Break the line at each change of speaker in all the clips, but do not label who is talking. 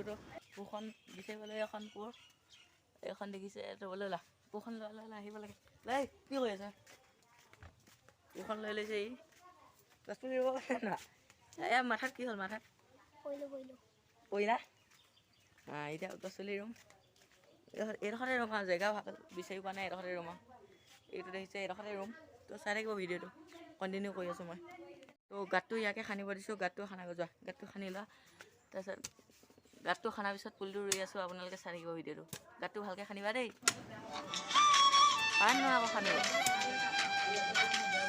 পুৰটোতো পুৰখন বিচাৰিবলৈ এখন পুৰ এইখন দেখিছে ৰ'বলৈ ওলা পুৰখন লৈ আহিব লাগে লৈ কি কৰি আছে পুৰখন লৈ লৈছে ই গছপুলি ৰুব পাৰে না এয়া মাথাত কি হ'ল মাথাত পৰিলা এতিয়া গছপুলি ৰুম এইডোখৰতে ৰুম আৰু জেগা ভাল বিচাৰি পোৱা নাই এইডোখৰতে ৰুম আৰু এইটো দেখিছে এইডোখৰতে ৰুম তো চাই থাকিব ভিডিঅ'টো কণ্টিনিউ কৰি আছোঁ মই তো গাঁতটো ইয়াকে খান্দিব দিছোঁ গাঁতটো খানা যোৱা গাঁতটো খান্দি লোৱা তাৰপিছত গাঁতটো খানাৰ পিছত পুলিটো ৰুই আছোঁ আপোনালোকে চাই থাকিব ভিডিঅ'টো গাঁতটো ভালকৈ খান্দিবা দেই পাৰে নহয় আকৌ খান্দিব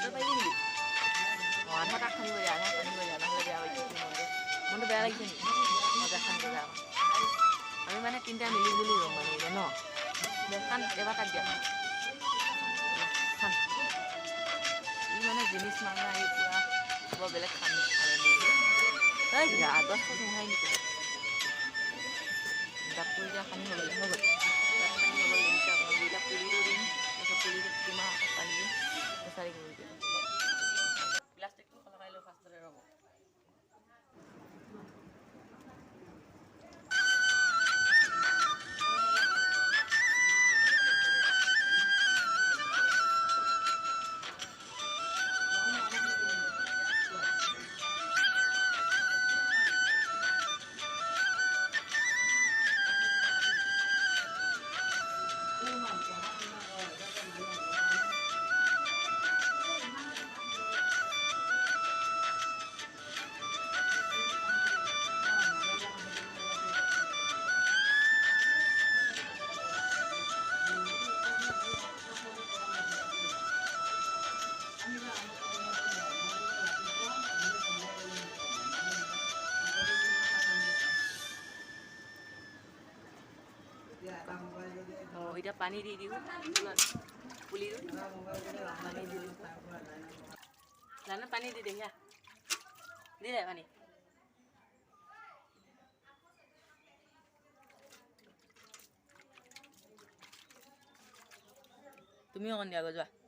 পাৰিবি নেকি অঁ আধা তাক খান্দিব দিয়া আধা খান্দিব দিয়া নহ'লে বেয়া পাইছোঁ মনটো বেয়া লাগিছে নেকি মজা খান্দিব বেয়া আমি মানে তিনিটা মিলি জুলি ৰুম মানে এতিয়া ন খান এবাৰ তাক দিয়া খান ই মানে জিনিছ মানুহ আহি পূৰা বৰ বেলেগ খান এই গছ নোহাই নেকি গাঁতটো এতিয়া খান্দি হৈ গ'ল গাঁত খান্দি হৈ গ'ল দেখিছে আপোনালোকে এতিয়া পুলিটো দিম তাৰপিছত পুলিটো পুতিম আৰু পানী দিম বিচাৰি গ'ল এতিয়া প্লাষ্টিকটো সলকাই লৈ ফাৰ্ষ্টতে ৰ'ব অঁ এতিয়া পানী দি দিওঁ পুলিটো পানী দি দিওঁ জানো পানী দি দে সেয়া দি দে পানী তুমিও অকণ দিয়া যোৱা